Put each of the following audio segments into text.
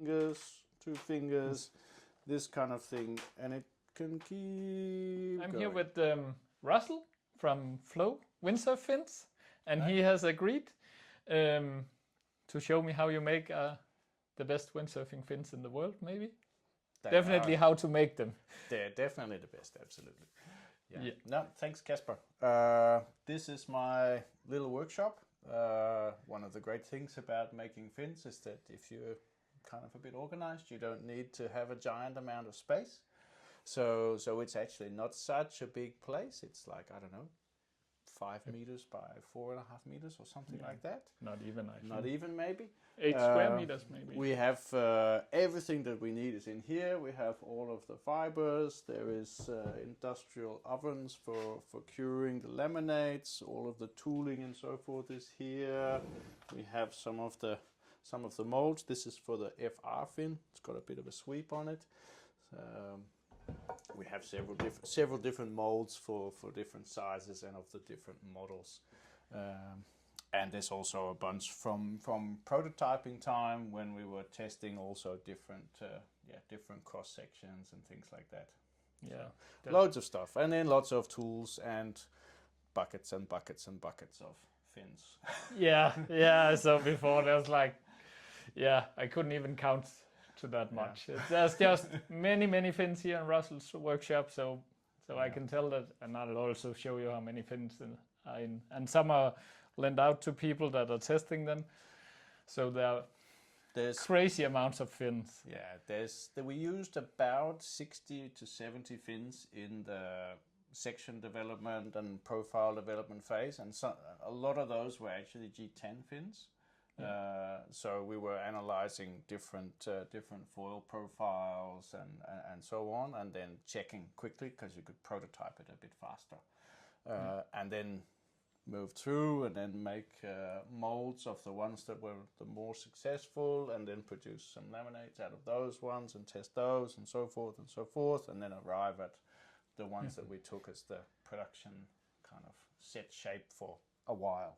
fingers, 2 fingers, this kind of thing, and it can keep I'm going. here with Russell from Flow Windsurf Fins, and he has agreed to show me how you make the best windsurfing fins in the world, maybe? Definitely how to make them. They're definitely the best, absolutely. Yeah. No, thanks, Casper. This is my little workshop. One of the great things about making fins is that if you're kind of a bit organized, you don't need to have a giant amount of space. So it's actually not such a big place. It's like, I don't know, 5 meters by 4.5 meters or something like that. Not even, I think. Not even, maybe. 8 square meters, maybe. We have everything that we need is in here. We have all of the fibers. There is industrial ovens for curing the laminates. All of the tooling and so forth is here. We have some of the molds. This is for the FR fin. It's got a bit of a sweep on it. We have several different molds for different sizes and of the different models. And there's also a bunch from prototyping time when we were testing also different cross sections and things like that. Yeah. Loads of stuff, and then lots of tools and buckets and buckets and buckets of fins. Yeah. So before there was like, I couldn't even count to that much. There's just many fins here in Russell's workshop, so I can tell that, and I'll also show you how many fins are in, and some are lent out to people that are testing them. So there's crazy amounts of fins. Yeah, we used about 60 to 70 fins in the section development and profile development phase, and a lot of those were actually G10 fins. So we were analyzing different foil profiles and so on, and then checking quickly because you could prototype it a bit faster, and then move through and then make molds of the ones that were the more successful, and then produce some laminates out of those ones and test those and so forth, and then arrive at the ones that we took as the production kind of set shape for a while.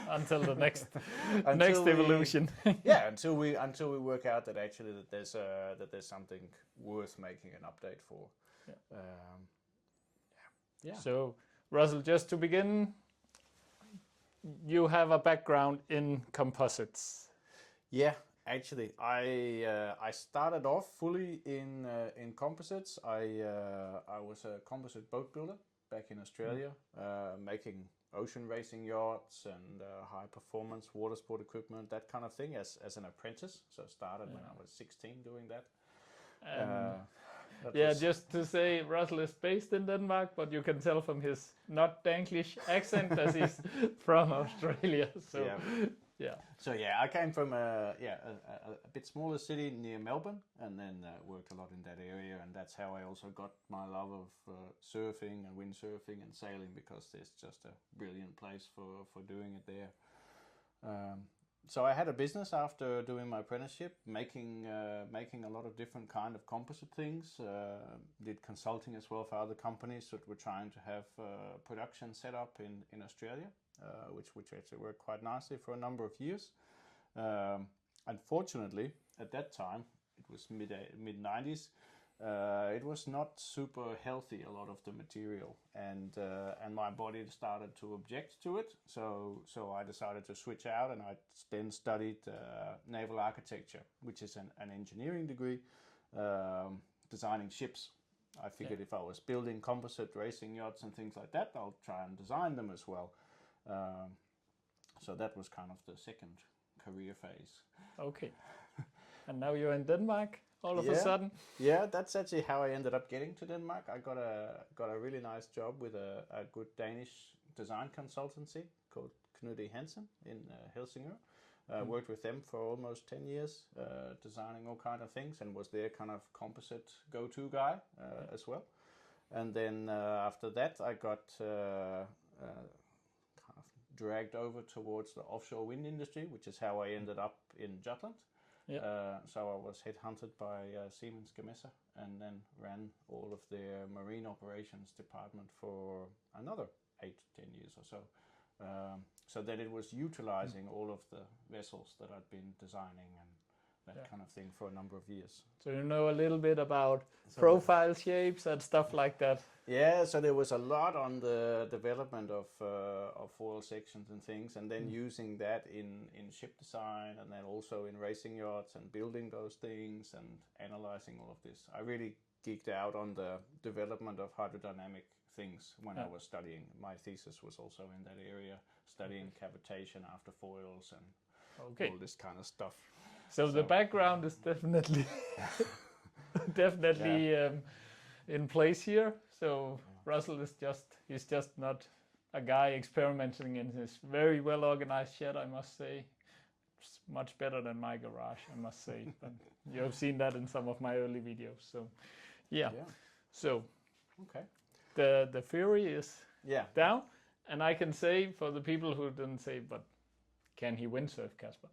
Until the next evolution. Until we work out that actually that there's something worth making an update for. So Russell, just to begin, you have a background in composites. Yeah, actually, I started off fully in composites. I was a composite boat builder back in Australia, making ocean racing yachts and high performance water sport equipment, that kind of thing, as an apprentice. So I started when I was 16 doing that. Just to say, Russell is based in Denmark, but you can tell from his not Danglish accent that he's from Australia. So I came from a bit smaller city near Melbourne, and then worked a lot in that area, and that's how I also got my love of surfing and windsurfing and sailing, because there's just a brilliant place for doing it there. So I had a business after doing my apprenticeship, making a lot of different kind of composite things. Did consulting as well for other companies that were trying to have production set up in Australia, which actually worked quite nicely for a number of years. Unfortunately, at that time, it was mid-90s. It was not super healthy, a lot of the material, and my body started to object to it. So I decided to switch out, and I then studied naval architecture, which is an engineering degree, designing ships. I figured if I was building composite racing yachts and things like that, I'll try and design them as well. So that was kind of the second career phase. Okay. And now you're in Denmark all of a sudden? Yeah, that's actually how I ended up getting to Denmark. I got a really nice job with a good Danish design consultancy called Knud E. Hansen in Helsingør. Worked with them for almost 10 years, designing all kind of things, and was their kind of composite go-to guy as well. And then after that, I got kind of dragged over towards the offshore wind industry, which is how I ended up in Jutland. So I was headhunted by Siemens Gamesa, and then ran all of their marine operations department for another 8 to 10 years or so. So that it was utilizing all of the vessels that I'd been designing that kind of thing for a number of years. So you know a little bit about profile shapes and stuff like that. Yeah, so there was a lot on the development of foil sections and things, and then using that in ship design, and then also in racing yachts and building those things and analyzing all of this. I really geeked out on the development of hydrodynamic things when I was studying. My thesis was also in that area, studying cavitation after foils and all this kind of stuff. So the background is definitely in place here. So Russell is he's just not a guy experimenting in his very well organized shed, I must say. It's much better than my garage, I must say. But you have seen that in some of my early videos. So yeah. So the theory is down, and I can say for the people who didn't say, but can he windsurf, Kasper?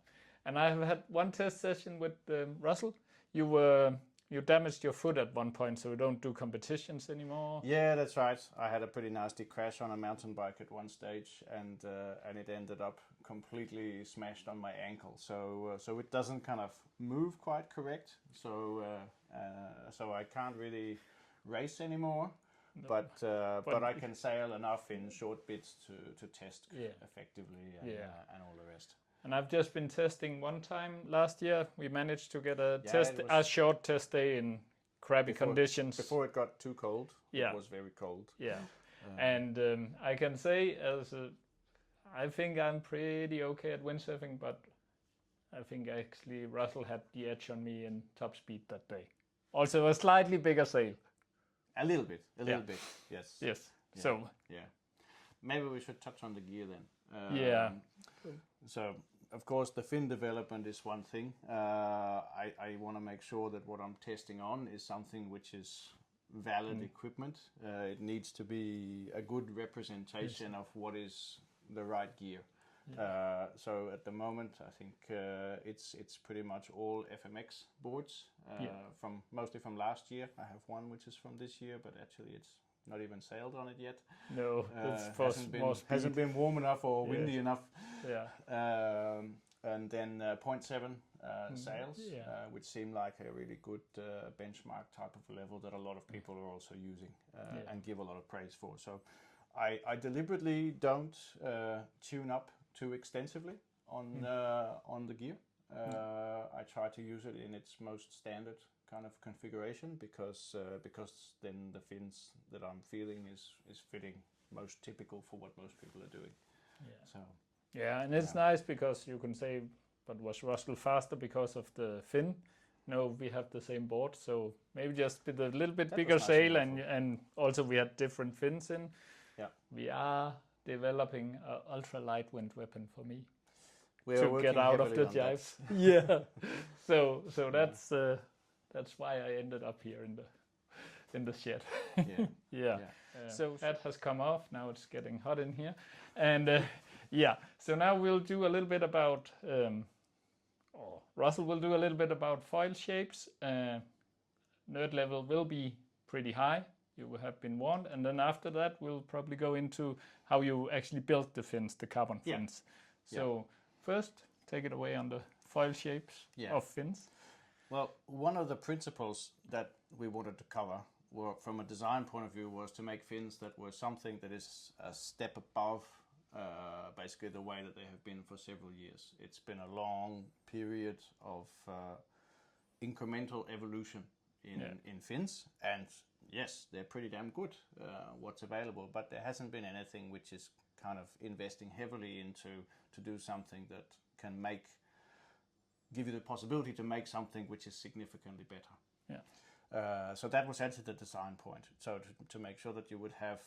And I have had one test session with Russell. You damaged your foot at one point, so we don't do competitions anymore. Yeah, that's right. I had a pretty nasty crash on a mountain bike at one stage, and it ended up completely smashed on my ankle. So it doesn't kind of move quite correct. So I can't really race anymore. No. But I can sail enough in short bits to test effectively and all the rest. And I've just been testing one time last year. We managed to get a short test day in crabby conditions. Before it got too cold. It was very cold. Yeah. And I can say I think I'm pretty okay at windsurfing, but I think actually Russell had the edge on me in top speed that day. Also a slightly bigger sail. A little bit, yes. Yes. Yeah. So. Yeah. Maybe we should touch on the gear then. So, of course, the fin development is one thing. I want to make sure that what I'm testing on is something which is valid equipment. It needs to be a good representation of what is the right gear. So at the moment, I think it's pretty much all FMX boards, mostly from last year. I have one which is from this year, but actually it's not even sailed on it yet. No, hasn't been warm enough or windy enough. Yeah. And then 0.7 sails, which seem like a really good benchmark type of level that a lot of people are also using and give a lot of praise for. So I deliberately don't tune up too extensively on the gear. I try to use it in its most standard kind of configuration because then the fins that I'm feeling is fitting most typical for what most people are doing. So and it's nice because you can say, but was Russell faster because of the fin? No, we have the same board, so maybe just with a little bit bigger sail, and also we had different fins in. We are developing an ultra light wind weapon for me to get out of the jives. So that's why I ended up here in the shed. So that has come off. Now it's getting hot in here, and so now we'll do a little bit about. Russell will do a little bit about foil shapes. Nerd level will be pretty high. You will have been warned, and then after that we'll probably go into how you actually build the fins, the carbon fins. So first, take it away on the foil shapes of fins. Well, one of the principles that we wanted to cover from a design point of view was to make fins that were something that is a step above basically the way that they have been for several years. It's been a long period of incremental evolution in fins, and yes, they're pretty damn good, what's available, but there hasn't been anything which is kind of investing heavily into to do something that can give you the possibility to make something which is significantly better. So that was actually the design point. So to make sure that you would have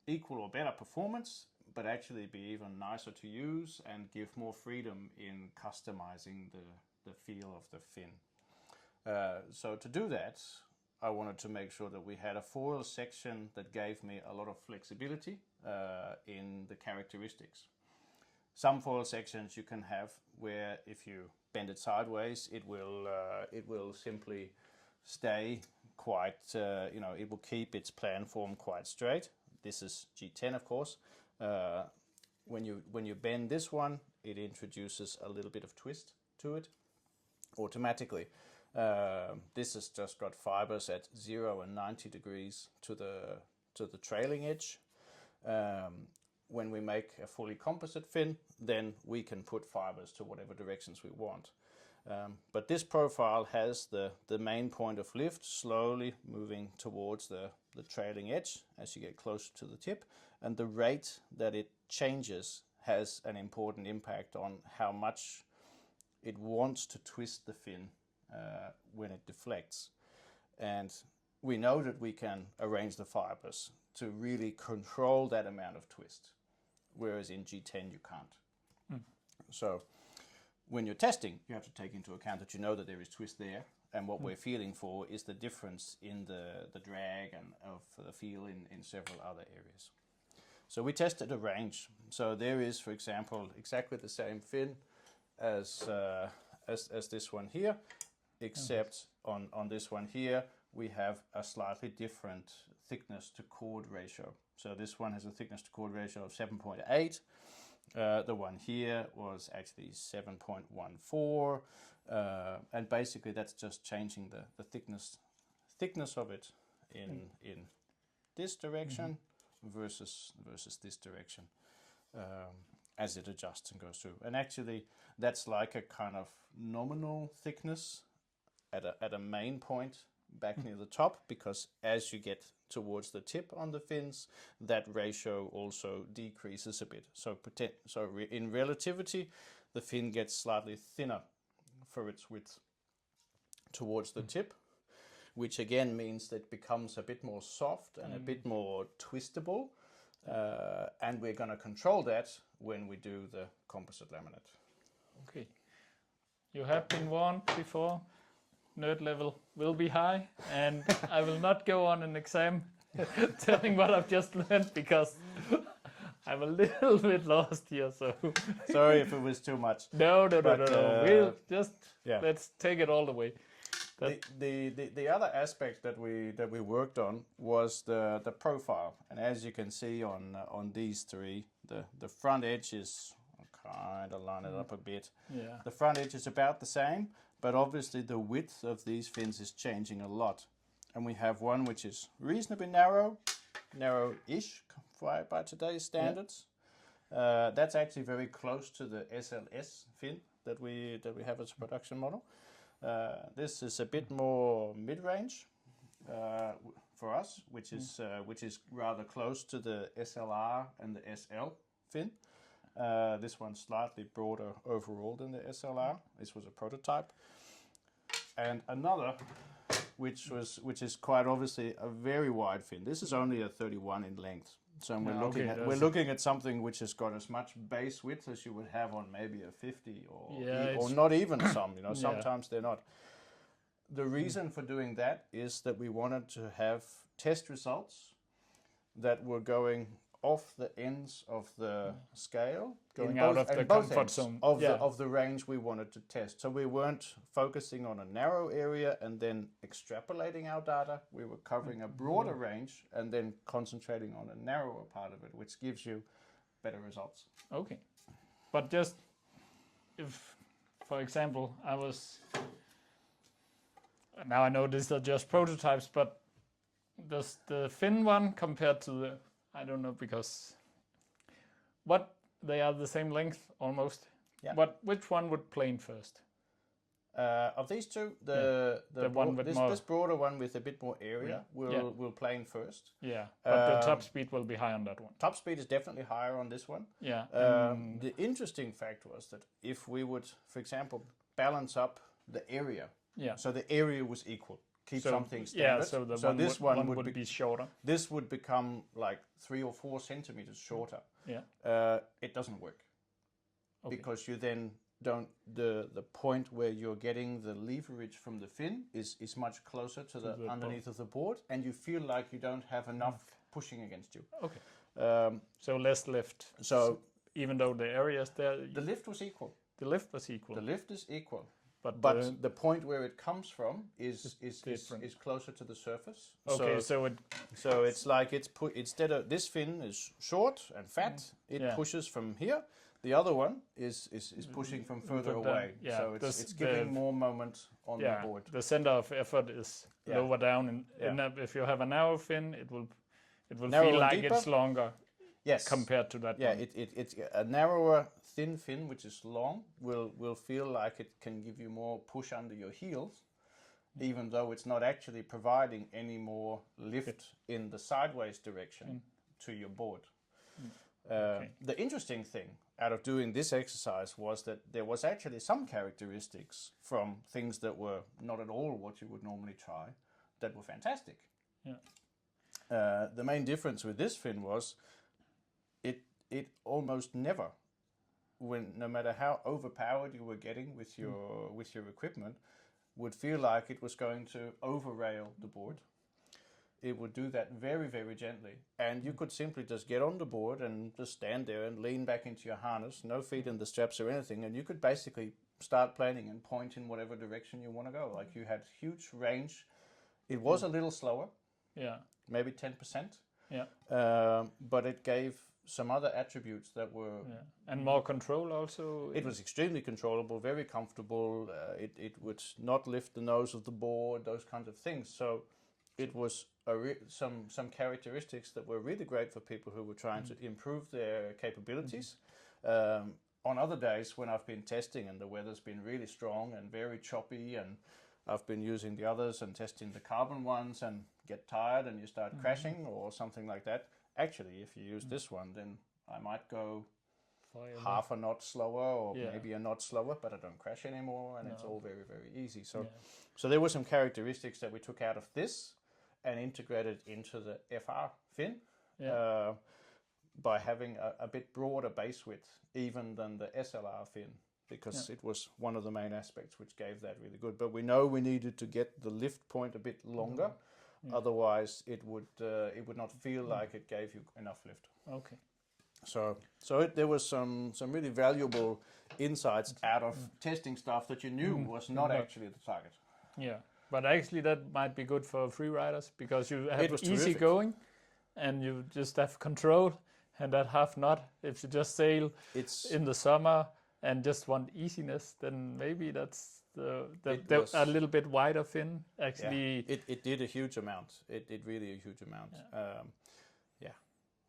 equal or better performance, but actually be even nicer to use and give more freedom in customizing the feel of the fin. So to do that, I wanted to make sure that we had a foil section that gave me a lot of flexibility in the characteristics. Some foil sections you can have where if you bend it sideways, it will simply stay quite, it will keep its plan form quite straight. This is G10, of course. When you bend this one, it introduces a little bit of twist to it. automatically. This has just got fibers at 0 and 90 degrees to the trailing edge. When we make a fully composite fin, then we can put fibers to whatever directions we want. But this profile has the main point of lift slowly moving towards the trailing edge as you get closer to the tip, and the rate that it changes has an important impact on how much it wants to twist the fin when it deflects. And we know that we can arrange the fibers to really control that amount of twist, whereas in G10 you can't. So when you're testing, you have to take into account that you know that there is twist there, and what we're feeling for is the difference in the drag and of the feel in several other areas. So we tested a range. So there is, for example, exactly the same fin as this one here, except on this one here we have a slightly different thickness to chord ratio. So this one has a thickness to chord ratio of 7.8. The one here was actually 7.14, and basically that's just changing the thickness of it in this direction versus this direction as it adjusts and goes through. And actually that's like a kind of nominal thickness at a main point back near the top, because as you get towards the tip on the fins, that ratio also decreases a bit. So in relativity, the fin gets slightly thinner for its width towards the tip, which again means that it becomes a bit more soft and a bit more twistable. And we're going to control that when we do the composite laminate. Okay. You have been warned before. Nerd level will be high, and I will not go on an exam telling what I've just learned, because I'm a little bit lost here. So sorry if it was too much. No. We'll just let's take it all the way. The other aspect that we worked on was the profile, and as you can see on these three, the front edge is, kind of line it up a bit. Yeah. The front edge is about the same, but obviously the width of these fins is changing a lot. And we have one which is reasonably narrow-ish by today's standards. Yeah. That's actually very close to the SLS fin that we have as a production model. This is a bit more mid-range for us, which is rather close to the SLR and the SL fin. This one's slightly broader overall than the SLR. This was a prototype. And another, which is quite obviously a very wide fin. This is only a 31 in length. So we're looking at something which has got as much base width as you would have on maybe a 50 or not even some. Sometimes they're not. The reason for doing that is that we wanted to have test results that were going off the ends of the scale, going out of the comfort zone of the range we wanted to test. So we weren't focusing on a narrow area and then extrapolating our data. We were covering a broader range and then concentrating on a narrower part of it, which gives you better results. Okay. But just if, for example, now I know these are just prototypes, but does the fin one compared to the, I don't know, because they are the same length almost. Yeah. Which one would plane first? Of these two, the one with this broader one with a bit more area will plane first. Yeah, but the top speed will be high on that one. Top speed is definitely higher on this one. Yeah. The interesting fact was that if we would, for example, balance up the area, so the area was equal. Keep something standard. Yeah, so this one would be shorter. This would become like 3 or 4 centimeters shorter. Yeah. It doesn't work. Okay. Because you then don't, the point where you're getting the leverage from the fin is much closer to the underneath of the board, and you feel like you don't have enough pushing against you. Okay. So less lift. So even though the areas there, the lift was equal. The lift was equal. The lift is equal. But the point where it comes from is closer to the surface. Okay, so it's like instead of this fin is short and fat, it pushes from here. The other one is pushing from further away, so it's giving more moment on the board. The center of effort is lower down, if you have a narrow fin, it will feel like deeper. It's longer. Yes, compared to that. Yeah, it's a narrower, thin fin, which is long, will feel like it can give you more push under your heels, even though it's not actually providing any more lift in the sideways direction to your board. The interesting thing out of doing this exercise was that there was actually some characteristics from things that were not at all what you would normally try that were fantastic. Yeah. The main difference with this fin was it almost never, no matter how overpowered you were getting with your equipment, would feel like it was going to over-rail the board. It would do that very, very gently. And you could simply just get on the board and just stand there and lean back into your harness, no feet in the straps or anything, and you could basically start planing and point in whatever direction you want to go. Like, you had huge range. It was a little slower, maybe 10%. But it gave some other attributes that were... And more control also? It was extremely controllable, very comfortable. It would not lift the nose of the board, those kinds of things. So it was some characteristics that were really great for people who were trying to improve their capabilities. On other days when I've been testing and the weather's been really strong and very choppy, and I've been using the others and testing the carbon ones and get tired and you start crashing or something like that. Actually, if you use this one, then I might go half a knot slower or maybe a knot slower, but I don't crash anymore, and it's all very, very easy. So there were some characteristics that we took out of this and integrated into the FR fin by having a bit broader base width even than the SLR fin, because it was one of the main aspects which gave that really good. But we know we needed to get the lift point a bit longer. Otherwise, it would not feel like it gave you enough lift. Okay. So there was some really valuable insights out of testing stuff that you knew was not actually the target. Yeah, but actually that might be good for free riders, because you have easy terrific. going, and you just have control, and that half knot. If you just sail in the summer and just want easiness, then maybe that's a little bit wider fin actually. It did a huge amount. It did really a huge amount.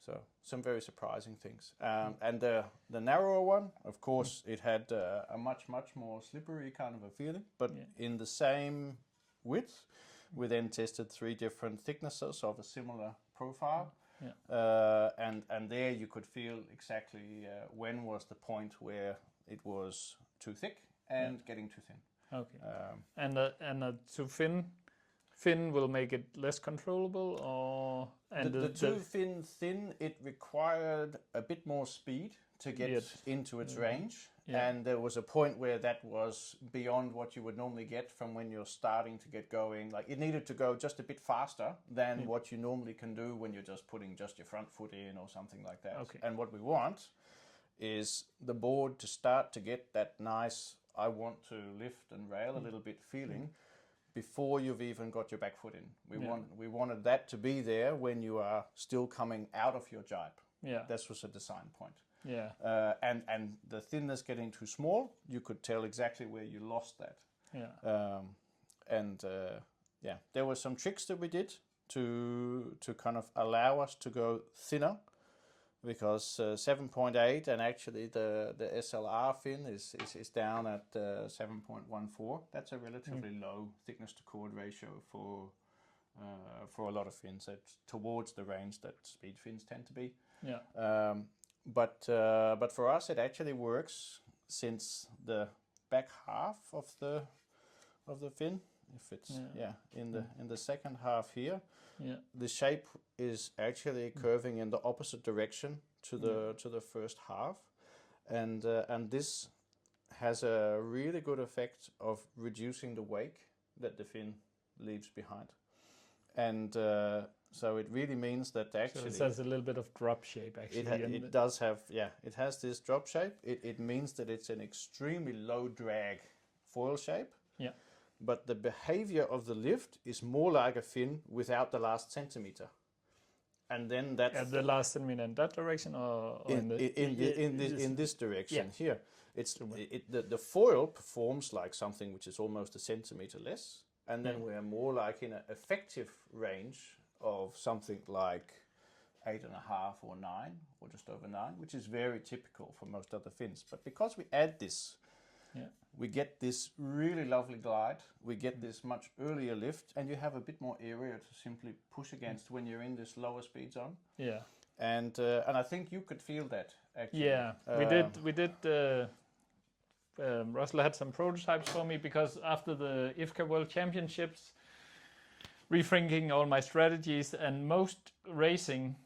So some very surprising things. And the narrower one, of course, it had a much more slippery kind of a feeling, but in the same width. We then tested 3 different thicknesses of a similar profile. And there you could feel exactly when was the point where it was too thick and getting too thin. Okay. And a too fin will make it less controllable, or the too thin, it required a bit more speed to get into its range. And there was a point where that was beyond what you would normally get from when you're starting to get going. Like, it needed to go just a bit faster than what you normally can do when you're just putting just your front foot in or something like that. Okay. And what we want is the board to start to get that nice, I want to lift and rail a little bit feeling before you've even got your back foot in. We wanted that to be there when you are still coming out of your jibe. This was a design point. And the thinness getting too small, you could tell exactly where you lost that. There were some tricks that we did to kind of allow us to go thinner, because 7.8 and actually the SLR fin is down at 7.14. That's a relatively low thickness to chord ratio for a lot of fins. It's towards the range that speed fins tend to be. But for us, it actually works, since the back half of the fin, if it's in the second half here, the shape is actually curving in the opposite direction to the first half, and this has a really good effect of reducing the wake that the fin leaves behind, and so it really means that actually... So it has a little bit of drop shape, actually. It does have, it has this drop shape. It means that it's an extremely low drag foil shape. But the behavior of the lift is more like a fin without the last centimeter. and then that's the last in that direction, or in this direction here. The foil performs like something which is almost a centimeter less, and then we're more like in an effective range of something like 8.5 or 9, or just over 9, which is very typical for most other fins. But because we add this, we get this really lovely glide, we get this much earlier lift, and you have a bit more area to simply push against when you're in this lower speed zone. Yeah. And I think you could feel that, actually. Yeah, we did. Russell had some prototypes for me, because after the IFCA World Championships, rethinking all my strategies, and most racing,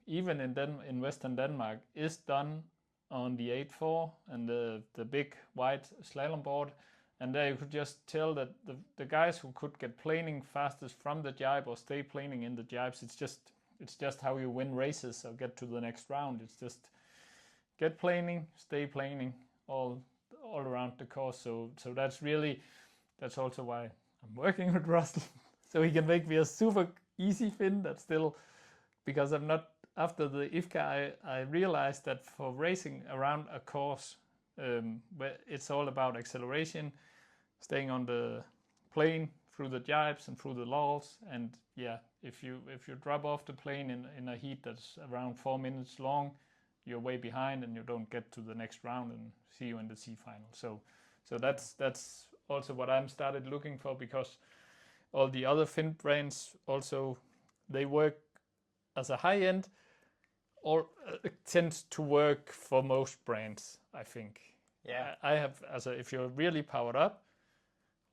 even in Western Denmark, is done on the 8.4 and the big white slalom board. And there you could just tell that the guys who could get planing fastest from the jibe or stay planing in the jibes, it's just how you win races or get to the next round. It's just get planing, stay planing all around the course. So that's also why I'm working with Russell, so he can make me a super easy fin. That's still, because I'm not. After the IFCA, I realized that for racing around a course, where it's all about acceleration, staying on the plane through the jibes and through the lulls, and if you drop off the plane in a heat that's around 4 minutes long, you're way behind and you don't get to the next round and see you in the C final. So that's also what I'm started looking for, because all the other fin brands also, they work as a high end, or tends to work for most brands, I think. Yeah. I have, if you're really powered up,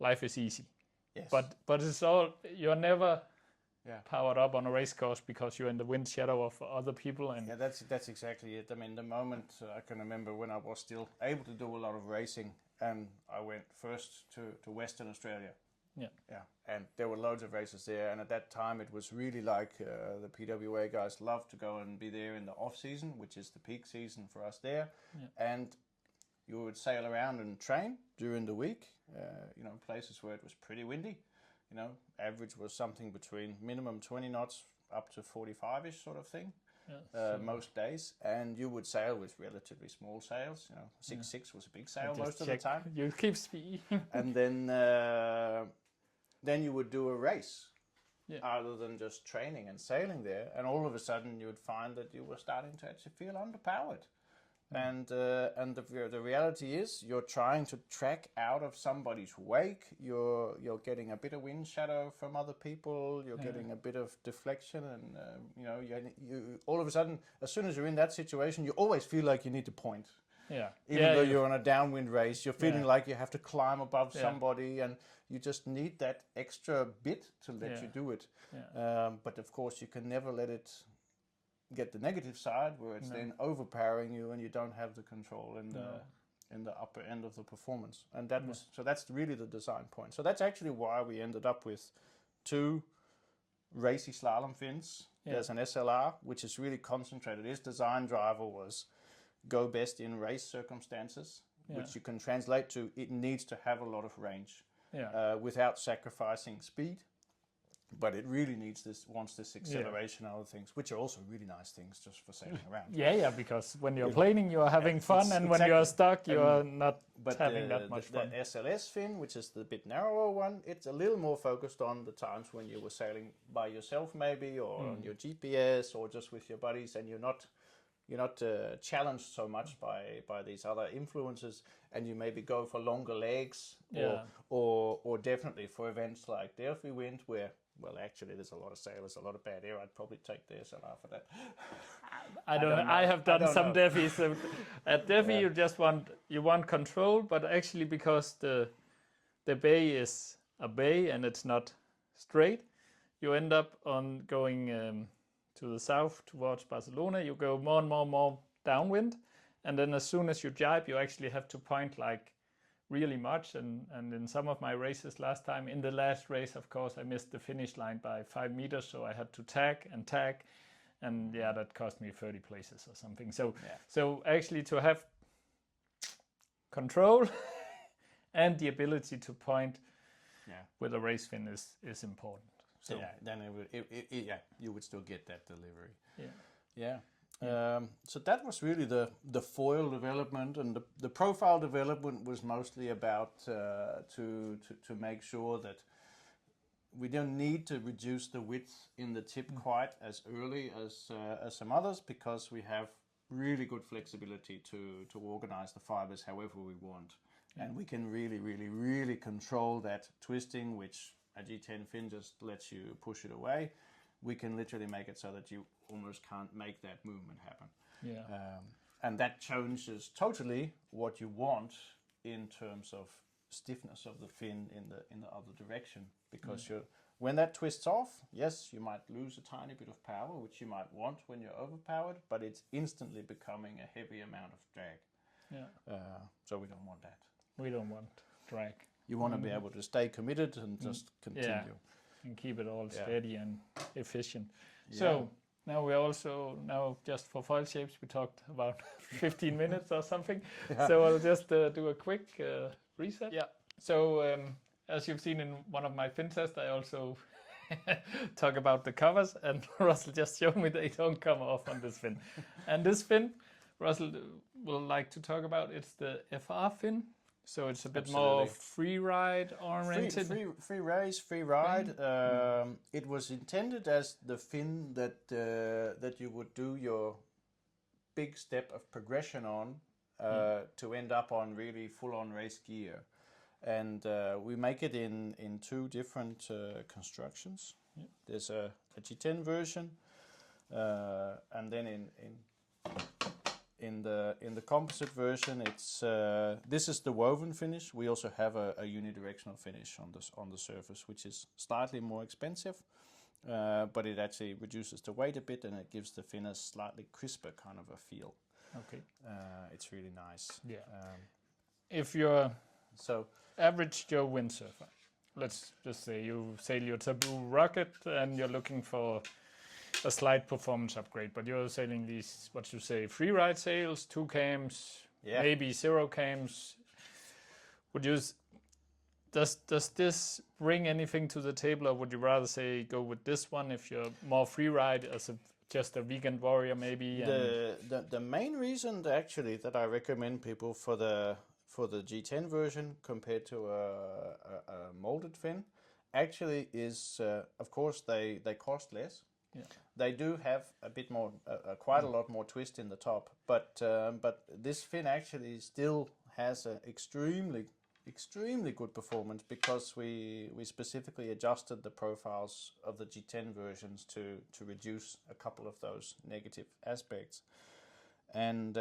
life is easy. Yes. But it's all, you're never powered up on a race course because you're in the wind shadow of other people. And that's exactly it. I mean, the moment I can remember when I was still able to do a lot of racing, and I went first to Western Australia. Yeah, and there were loads of races there, and at that time it was really like the PWA guys love to go and be there in the off season, which is the peak season for us there, and you would sail around and train during the week, places where it was pretty windy. Average was something between minimum 20 knots up to 45-ish sort of thing. Most days, and you would sail with relatively small sails. 6.6 was a big sail most of the time. You keep speed. And then you would do a race, other than just training and sailing there. And all of a sudden, you would find that you were starting to actually feel underpowered. And the reality is, you're trying to track out of somebody's wake. You're getting a bit of wind shadow from other people. You're getting a bit of deflection, and you all of a sudden, as soon as you're in that situation, you always feel like you need to point. Even though you're on a downwind race, you're feeling like you have to climb above somebody, and you just need that extra bit to let you do it. But of course, you can never let it get the negative side, where it's then overpowering you and you don't have the control in the upper end of the performance. And that's really the design point. So that's actually why we ended up with 2 racy slalom fins. There's an SLR, which is really concentrated. Its design driver was go best in race circumstances, which you can translate to it needs to have a lot of range without sacrificing speed. But it really wants this acceleration and other things, which are also really nice things just for sailing around. Because when you're planing, you are having fun, and when you're stuck, you are not having that much fun. The SLS fin, which is the bit narrower one, it's a little more focused on the times when you were sailing by yourself maybe, or on your GPS, or just with your buddies, and you're not challenged so much by these other influences, and you maybe go for longer legs, or definitely for events like Delphi Wind, where, well, actually there's a lot of sailors, a lot of bad air. I'd probably take the SLR for that. I have done some Delphi. So at Delphi you want control, but actually because the bay is a bay and it's not straight, you end up on going to the south towards Barcelona. You go more and more downwind, and then as soon as you jibe, you actually have to point like really much. And in some of my races last time, in the last race, of course, I missed the finish line by 5 meters, so I had to tag, and that cost me 30 places or something. So actually to have control and the ability to point with a race fin is important. So yeah, then you would still get that delivery. Yeah. So that was really the foil development, and the profile development was mostly about to make sure that we don't need to reduce the width in the tip quite as early as some others, because we have really good flexibility to organize the fibers however we want. And we can really control that twisting, which a G10 fin just lets you push it away. We can literally make it so that you almost can't make that movement happen. And that changes totally what you want in terms of stiffness of the fin in the other direction, because when that twists off, yes, you might lose a tiny bit of power, which you might want when you're overpowered, but it's instantly becoming a heavy amount of drag. So we don't want that. We don't want drag. You want to be able to stay committed and just continue. And keep it all steady and efficient. So now just for foil shapes, we talked about 15 minutes or something. So I'll just do a quick reset. So as you've seen in one of my fin tests, I also talk about the covers, and Russell just showed me they don't come off on this fin. And this fin, Russell will like to talk about, it's the FR fin. So it's a bit more free ride oriented. Free race, free ride. It was intended as the fin that you would do your big step of progression on to end up on really full-on race gear. And we make it in two different constructions. There's a G10 version, and then in the composite version, it's this is the woven finish. We also have a unidirectional finish on the surface, which is slightly more expensive, but it actually reduces the weight a bit, and it gives the fin a slightly crisper kind of a feel. Okay, it's really nice. If you're average Joe windsurfer, let's just say you sail your Taboo Rocket and you're looking for a slight performance upgrade, but you're sailing these, what you say, free ride sails, 2 cams, maybe 0 cams. Does this bring anything to the table, or would you rather say go with this one if you're more free ride as just a weekend warrior maybe? The main reason actually that I recommend people for the G10 version compared to a molded fin actually is of course they cost less. They do have a bit more, quite a lot more twist in the top, but this fin actually still has an extremely good performance, because we specifically adjusted the profiles of the G10 versions to reduce a couple of those negative aspects. And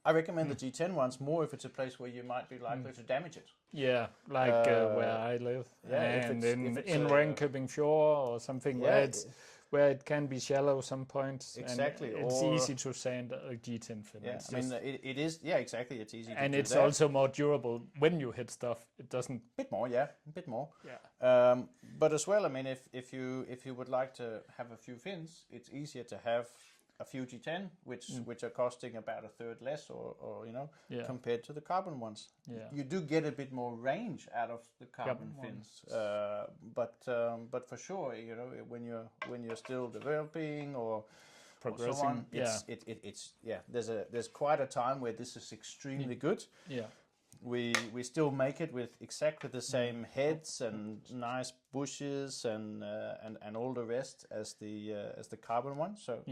I recommend the G10 ones more if it's a place where you might be likely to damage it. Yeah, like where I live, and in Ringkøbing Fjord or something where it can be shallow some points. Exactly, and it's easy to sand a G10 fin. Yeah, I mean it is. Yeah, exactly. It's easy. And to it's do that. also more durable when you hit stuff. It doesn't. A bit more. Yeah. But as well, I mean, if you would like to have a few fins, it's easier to have a few G10, which are costing about a third less, or compared to the carbon ones. You do get a bit more range out of the carbon fins, but for sure, when you're still developing or progressing, so on, there's quite a time where this is extremely good. We still make it with exactly the same heads and nice bushes and all the rest as the carbon one. So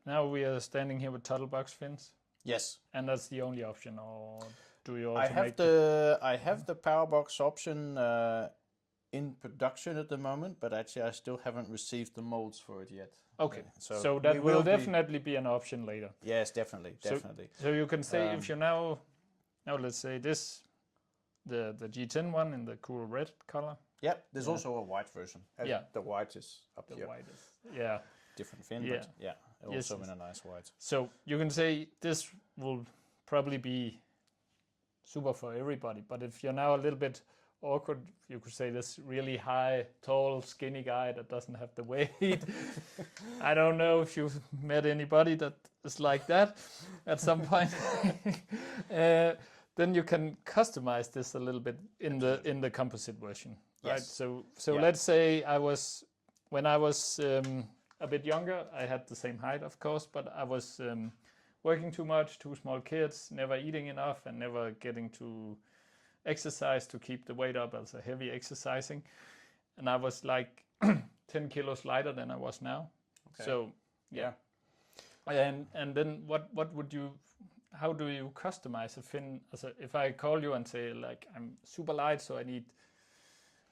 now we are standing here with tuttle box fins. Yes, and that's the only option, or do you also I have the power box option in production at the moment, but actually I still haven't received the molds for it yet. Okay, so that will definitely be an option later. Yes, definitely. So you can say if you now let's say this, the G10 one in the cool red color. Yeah, there's also a white version. The white is up here. The white is, different fin, but also in a nice white. So you can say this will probably be super for everybody, but if you're now a little bit awkward, you could say this really high, tall, skinny guy that doesn't have the weight. I don't know if you've met anybody that is like that at some point. then you can customize this a little bit in the composite version, right? Yes. So let's say when I was a bit younger, I had the same height, of course, but I was working too much, 2 small kids, never eating enough, and never getting to exercise to keep the weight up, also heavy exercising. And I was like 10 kilos lighter than I was now. Okay. So yeah. And then what would you, how do you customize a fin? Also, if I call you and say like, I'm super light, so I need,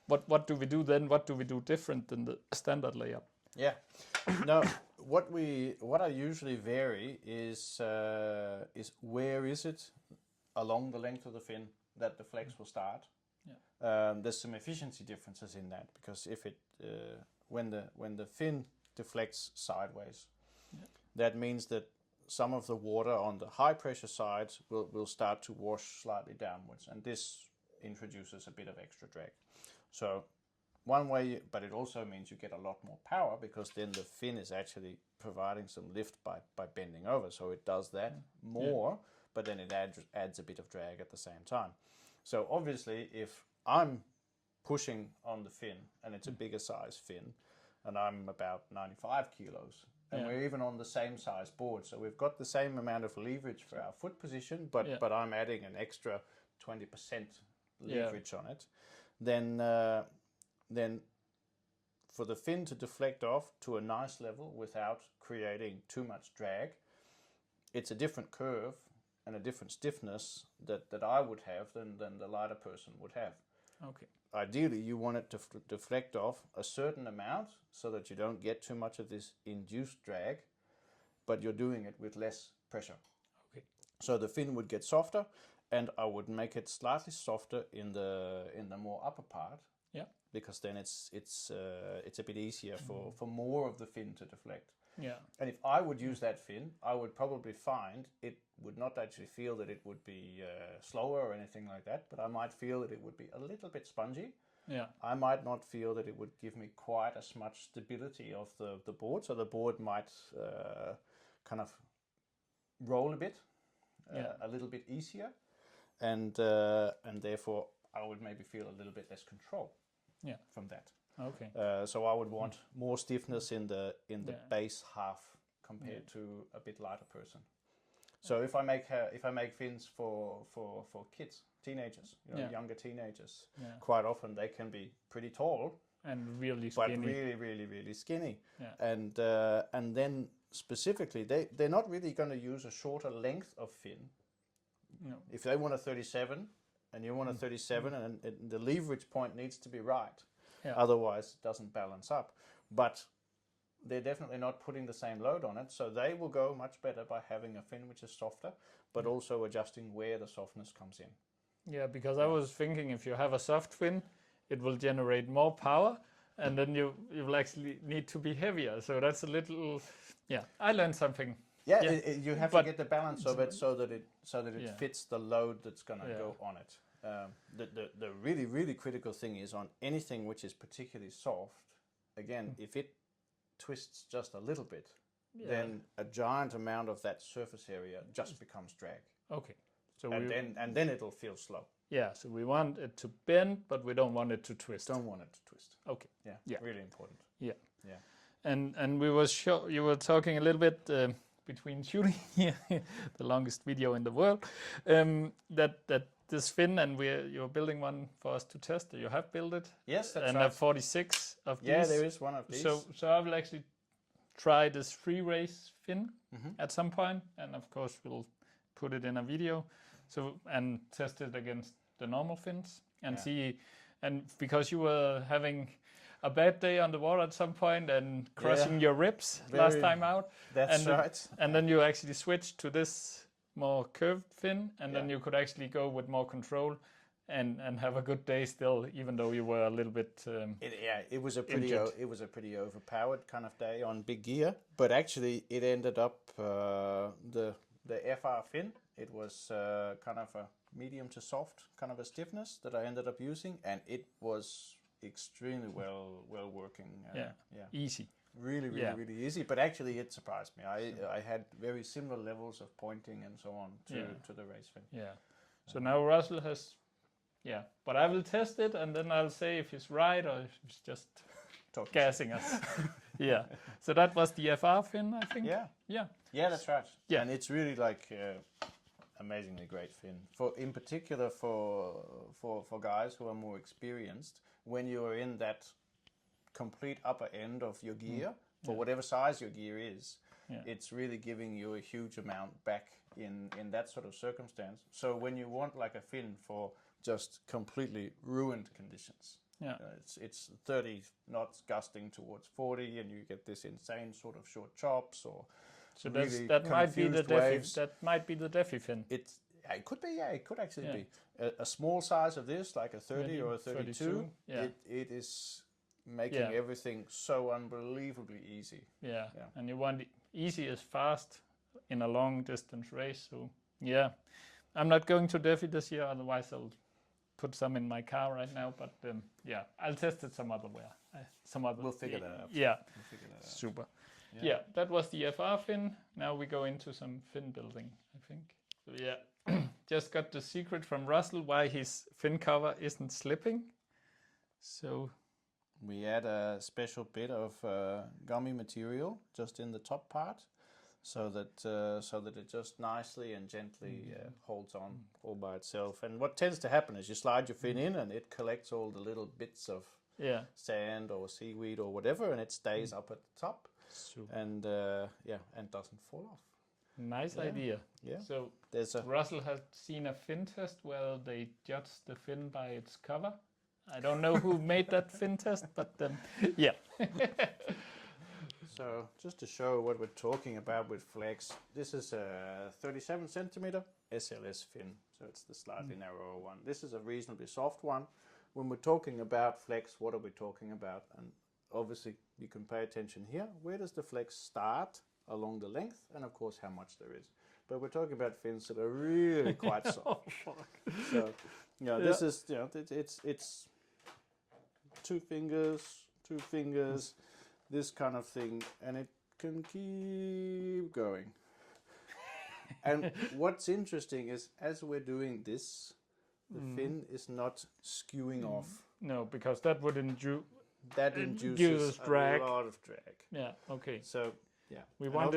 what do we do then? What do we do different than the standard layup? Yeah. No, what I usually vary is where is it along the length of the fin that the flex will start. Yeah. There's some efficiency differences in that, because if it when the fin deflects sideways, that means that some of the water on the high pressure sides will start to wash slightly downwards, and this introduces a bit of extra drag. So one way, but it also means you get a lot more power, because then the fin is actually providing some lift by bending over, so it does that more, but then it adds a bit of drag at the same time. So obviously, if I'm pushing on the fin and it's a bigger size fin, and I'm about 95 kilos, and we're even on the same size board, so we've got the same amount of leverage for our foot position, but I'm adding an extra 20% leverage on it, then for the fin to deflect off to a nice level without creating too much drag, it's a different curve and a different stiffness that I would have than the lighter person would have. Okay. Ideally, you want it to deflect off a certain amount so that you don't get too much of this induced drag, but you're doing it with less pressure. Okay. So the fin would get softer, and I would make it slightly softer in the more upper part. Yeah. Because then it's a bit easier for more of the fin to deflect. Yeah. And if I would use that fin, I would probably find it would not actually feel that it would be slower or anything like that, but I might feel that it would be a little bit spongy. Yeah. I might not feel that it would give me quite as much stability of the board, so the board might kind of roll a bit, a little bit easier, and therefore I would maybe feel a little bit less control from that. Okay. So I would want more stiffness in the base half compared to a bit lighter person. So if I make fins for kids, teenagers, younger teenagers, quite often they can be pretty tall and really skinny, but really skinny. Yeah. And then specifically, they're not really going to use a shorter length of fin. No. If they want a 37 and you want a 37, and the leverage point needs to be right. Yeah. Otherwise, it doesn't balance up. But they're definitely not putting the same load on it, so they will go much better by having a fin which is softer, but also adjusting where the softness comes in. Yeah, because I was thinking if you have a soft fin, it will generate more power, and then you will actually need to be heavier. So that's a little, I learned something. Yeah, you have to get the balance of it so that it fits the load that's going to go on it. The really critical thing is on anything which is particularly soft, again, if it twists just a little bit, then a giant amount of that surface area just becomes drag. Okay. So and then it'll feel slow. Yeah, so we want it to bend, but we don't want it to twist. Don't want it to twist. Okay. Yeah. Really important. Yeah. Yeah. And we was you were talking a little bit between shooting here, the longest video in the world, that this fin, and you're building one for us to test. You have built it. Yes, that's right. And I have 46 of these. Yeah, there is one of these. So I will actually try this free race fin at some point, and of course we'll put it in a video. So and test it against the normal fins and see. And because you were having a bad day on the water at some point and crushing your ribs last time out. That's right. And then you actually switched to this more curved fin, and then you could actually go with more control and have a good day still, even though you were a little bit it was a pretty overpowered kind of day on big gear, but actually it ended up the FR fin, it was kind of a medium to soft kind of a stiffness that I ended up using, and it was extremely well working. Easy. Really easy, but actually it surprised me. I had very similar levels of pointing and so on to the race fin. Yeah. So now Russell has, yeah, but I will test it and then I'll say if he's right or if he's just gassing us. Yeah. So that was the FR fin, I think. Yeah. Yeah. Yeah, that's right. Yeah. And it's really like amazingly great fin. In particular for guys who are more experienced, when you are in that complete upper end of your gear, for whatever size your gear is, it's really giving you a huge amount back in that sort of circumstance. So when you want like a fin for just completely ruined conditions, it's 30 knots gusting towards 40, and you get this insane sort of short chops or so really that might be the waves. That might be the Defi fin. It could be, it could actually be a small size of this, like a 30 or a 32. It is making everything so unbelievably easy. Yeah, and you want easy as fast in a long distance race. So yeah, I'm not going to Defi this year, otherwise I'll put some in my car right now. But I'll test it some other way. We'll figure that out. Yeah, super. Yeah, that was the FR fin. Now we go into some fin building, I think. So yeah, just got the secret from Russell why his fin cover isn't slipping. So we add a special bit of gummy material just in the top part, so that it just nicely and gently holds on all by itself. And what tends to happen is you slide your fin in, and it collects all the little bits of sand or seaweed or whatever, and it stays up at the top. Super. And and doesn't fall off. Nice idea. Yeah. So Russell has seen a fin test where they judge the fin by its cover. I don't know who made that fin test, but yeah. So just to show what we're talking about with Flex, this is a 37 centimeter SLS fin, so it's the slightly narrower one. This is a reasonably soft one. When we're talking about Flex, what are we talking about? And obviously you can pay attention here. Where does the Flex start along the length, and of course how much there is. But we're talking about fins that are really quite soft. So this is it's 2 fingers, this kind of thing, and it can keep going. And what's interesting is as we're doing this, the fin is not skewing off. No, because that would induces drag. A lot of drag. Yeah. Okay. So we want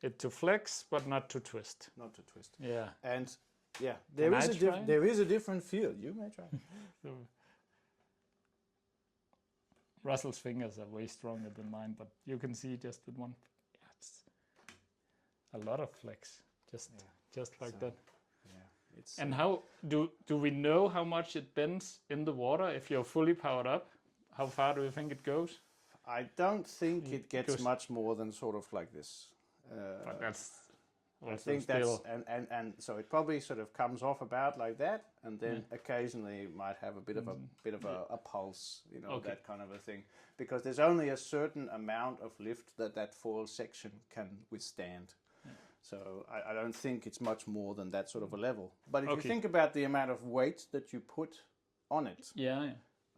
it to flex, but not to twist. Not to twist. Yeah. And there is a different feel. You may try. Russell's fingers are way stronger than mine, but you can see just with one. Yeah, it's a lot of flex, just like that. Yeah. And how do we know how much it bends in the water if you're fully powered up? How far do you think it goes? I don't think it gets much more than sort of like this. But that's I think that's and so it probably sort of comes off about like that, and then occasionally might have a bit of a pulse, that kind of a thing, because there's only a certain amount of lift that full section can withstand. So I don't think it's much more than that sort of a level. But if you think about the amount of weight that you put on it,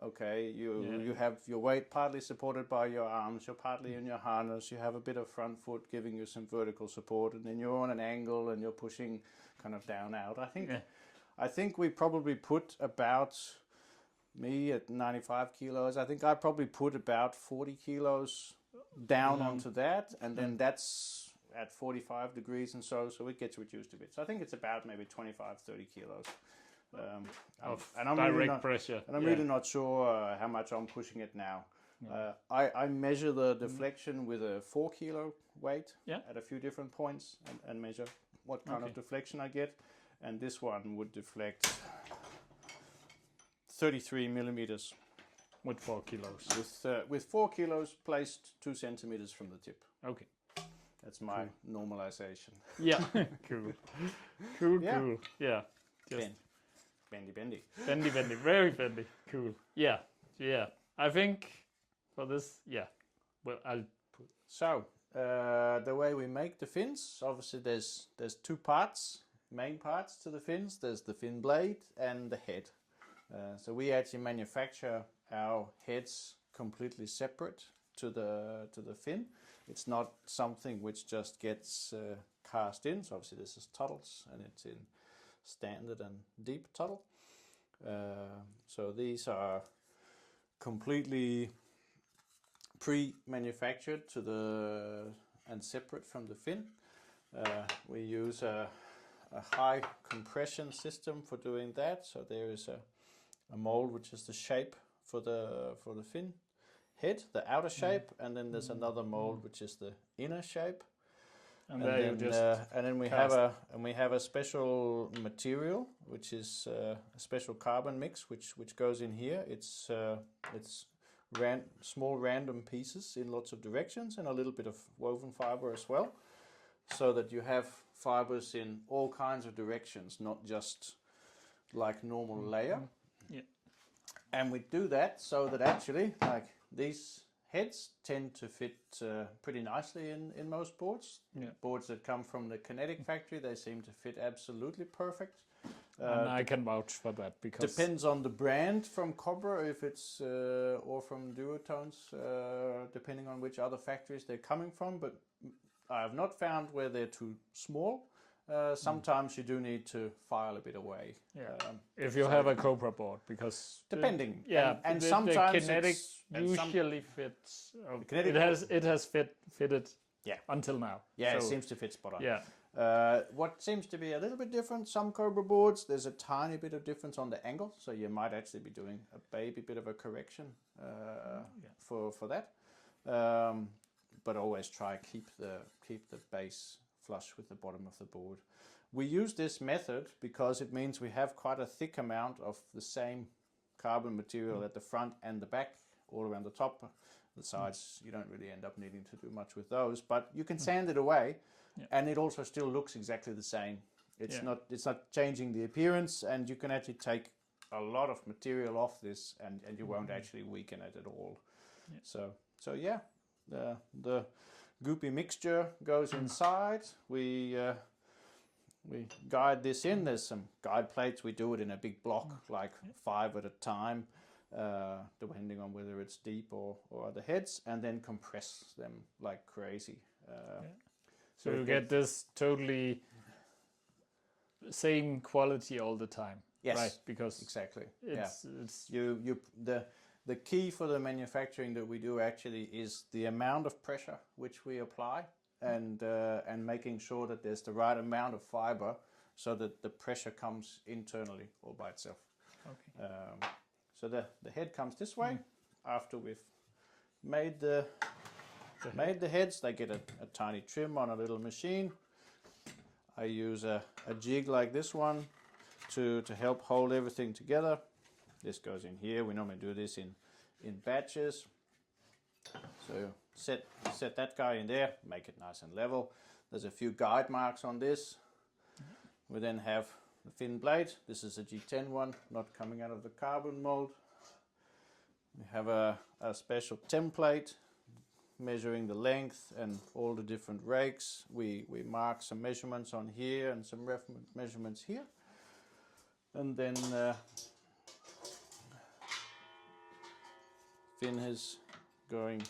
okay, you have your weight partly supported by your arms, you're partly in your harness, you have a bit of front foot giving you some vertical support, and then you're on an angle and you're pushing kind of down out. I think we probably put about, me at 95 kilos, I think I probably put about 40 kilos down onto that, and then that's at 45 degrees and so it gets reduced a bit. So I think it's about maybe 25, 30 kilos. Of direct pressure. And I'm really not sure how much I'm pushing it now. I measure the deflection with a 4 kilo weight at a few different points and measure what kind of deflection I get. And this one would deflect 33 millimeters. With 4 kilos. With 4 kilos placed 2 centimeters from the tip. Okay. That's my normalization. Yeah. Cool. Yeah. Just bendy. Bendy, very bendy. Cool. Yeah. I think for this, well, I'll put. So, the way we make the fins, obviously there's 2 parts, main parts to the fins. There's the fin blade and the head. So we actually manufacture our heads completely separate to the fin. It's not something which just gets cast in. So obviously this is tuttles, and it's in standard and deep tuttle. So these are completely pre-manufactured and separate from the fin. We use a high compression system for doing that. So there is a mold which is the shape for the fin head, the outer shape, and then there's another mold which is the inner shape. And then we have a special material which is a special carbon mix which goes in here. It's small random pieces in lots of directions and a little bit of woven fiber as well, so that you have fibers in all kinds of directions, not just like normal layer. Yeah. And we do that so that actually, like, these heads tend to fit pretty nicely in most boards. Yeah. Boards that come from the Kinetic factory, they seem to fit absolutely perfect. And I can vouch for that, because depends on the brand from Cobra, if it's or from Duotones, depending on which other factories they're coming from. But I have not found where they're too small. Sometimes you do need to file a bit away. Yeah. If you have a Cobra board, because depending. And sometimes the Kinetic usually fits. It has fitted. Yeah. Until now. Yeah, so, it seems to fit spot on. Yeah. What seems to be a little bit different, some Cobra boards, there's a tiny bit of difference on the angle, so you might actually be doing a baby bit of a correction for that. But always try keep the base flush with the bottom of the board. We use this method because it means we have quite a thick amount of the same carbon material at the front and the back, all around the top. The sides, you don't really end up needing to do much with those, but you can sand it away, and it also still looks exactly the same. It's not changing the appearance, and you can actually take a lot of material off this, and you won't actually weaken it at all. Yeah. So yeah, the goopy mixture goes inside. We guide this in. There's some guide plates. We do it in a big block, like 5 at a time, depending on whether it's deep or other heads, and then compress them like crazy. So you get this totally same quality all the time. Yes, right? Because exactly. It's the key for the manufacturing that we do actually is the amount of pressure which we apply, and making sure that there's the right amount of fiber so that the pressure comes internally all by itself. Okay. So the head comes this way. After we've made the heads, they get a tiny trim on a little machine. I use a jig like this one to help hold everything together. This goes in here. We normally do this in batches. So set that guy in there, make it nice and level. There's a few guide marks on this. We then have the fin blade. This is a G10 one, not coming out of the carbon mold. We have a special template measuring the length and all the different rakes. We mark some measurements on here and some reference measurements here. And then fin is going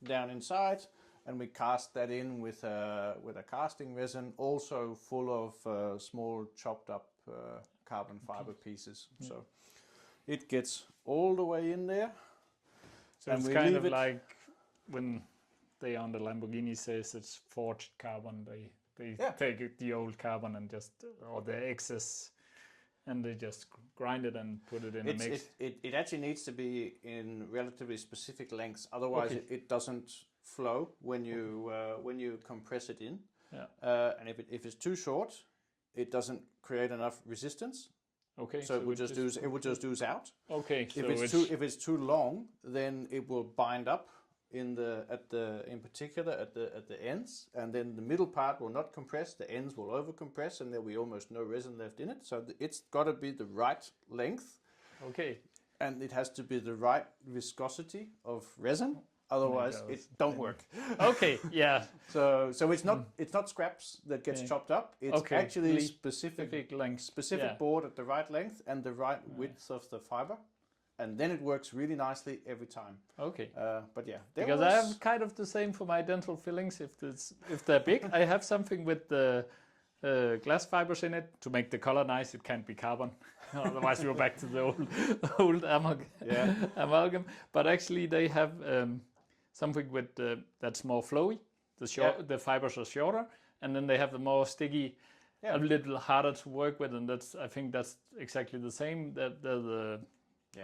down inside, and we cast that in with a casting resin, also full of small chopped up carbon fiber pieces. Yeah. So it gets all the way in there. So it's kind of like when they on the Lamborghini says it's forged carbon, they take the old carbon and just, or the excess, and they just grind it and put it in a mix. It actually needs to be in relatively specific lengths, otherwise it doesn't flow when you compress it in. Yeah. And if it's too short, it doesn't create enough resistance. Okay. So it would just ooze out. Okay. If it's too long, then it will bind up in particular at the ends, and then the middle part will not compress. The ends will over compress, and there'll be almost no resin left in it. So it's got to be the right length. Okay. And it has to be the right viscosity of resin. Otherwise, it don't work. Okay, yeah. So it's not scraps that gets chopped up. It's actually specific length, board at the right length and the right width of the fiber. and then it works really nicely every time. Okay. But yeah, because I have kind of the same for my dental fillings. If they're big, I have something with the glass fibers in it to make the color nice. It can't be carbon, otherwise you're back to the old amalgam. But actually, they have something with that's more flowy. The fibers are shorter, and then they have the more sticky. Yeah. A little harder to work with, and I think that's exactly the same.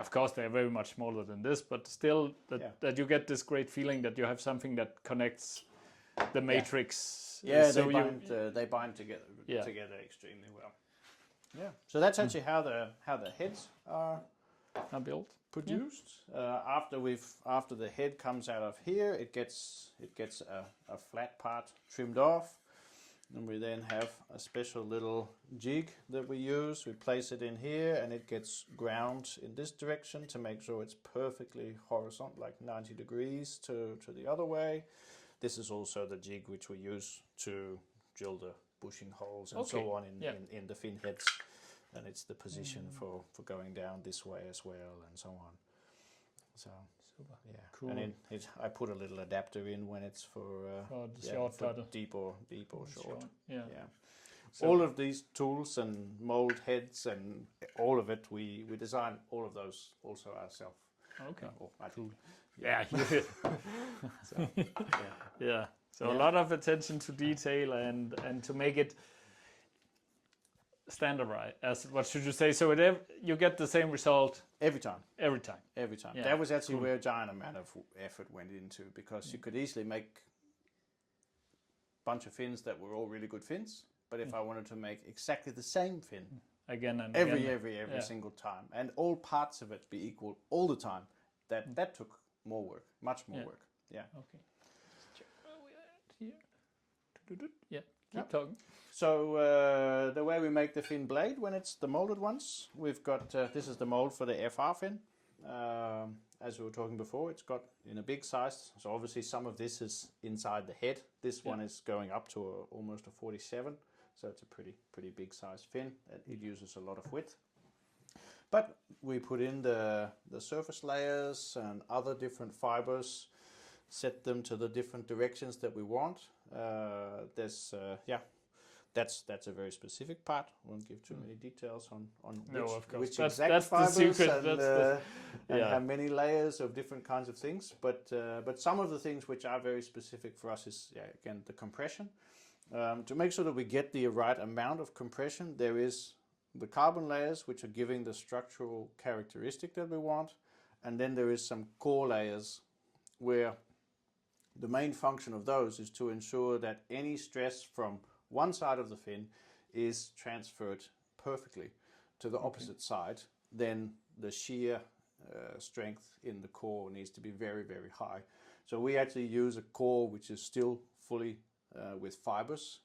Of course, they're very much smaller than this, but still, that you get this great feeling that you have something that connects the matrix. Yeah, so they bind together extremely well. Yeah. So that's actually how the heads are built, produced. After the head comes out of here, it gets a flat part trimmed off. And we then have a special little jig that we use. We place it in here and it gets ground in this direction to make sure it's perfectly horizontal, like 90 degrees to the other way. This is also the jig which we use to drill the bushing holes and so on in the fin heads. And it's the position for going down this way as well and so on. So super. Yeah, cool. And I put a little adapter in when it's for deep or short. Yeah. So all of these tools and mold heads and all of it, we design all of those also ourselves. Okay. Cool. Yeah. So a lot of attention to detail and to make it standardized, as what should you say? So you get the same result every time. Yeah. That was actually where a giant amount of effort went into, because you could easily make a bunch of fins that were all really good fins, but if I wanted to make exactly the same fin again and every single time, and all parts of it be equal all the time, that took more work, much more work. Yeah. Okay. Yeah. Keep talking. So the way we make the fin blade when it's the molded ones, we've got, this is the mold for the FR fin. As we were talking before, it's got in a big size. So obviously some of this is inside the head. This one is going up to almost a 47. So it's a pretty big size fin. It uses a lot of width. But we put in the surface layers and other different fibers, set them to the different directions that we want. That's a very specific part. I won't give too many details on which exact fibers and how many layers of different kinds of things. But some of the things which are very specific for us is, again, the compression. To make sure that we get the right amount of compression, there is the carbon layers, which are giving the structural characteristic that we want. And then there is some core layers where the main function of those is to ensure that any stress from one side of the fin is transferred perfectly to the opposite side. Then the shear strength in the core needs to be very, very high. So we actually use a core which is still fully with fibers.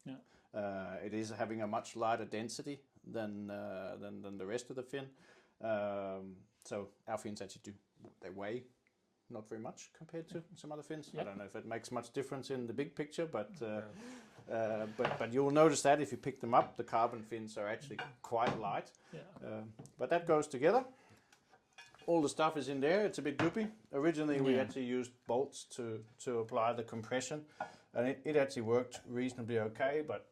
It is having a much lighter density than the rest of the fin. So our fins actually they weigh not very much compared to some other fins. I don't know if it makes much difference in the big picture, but you'll notice that if you pick them up, the carbon fins are actually quite light. But that goes together. All the stuff is in there. It's a bit goopy. Originally, we actually used bolts to apply the compression, and it actually worked reasonably okay, but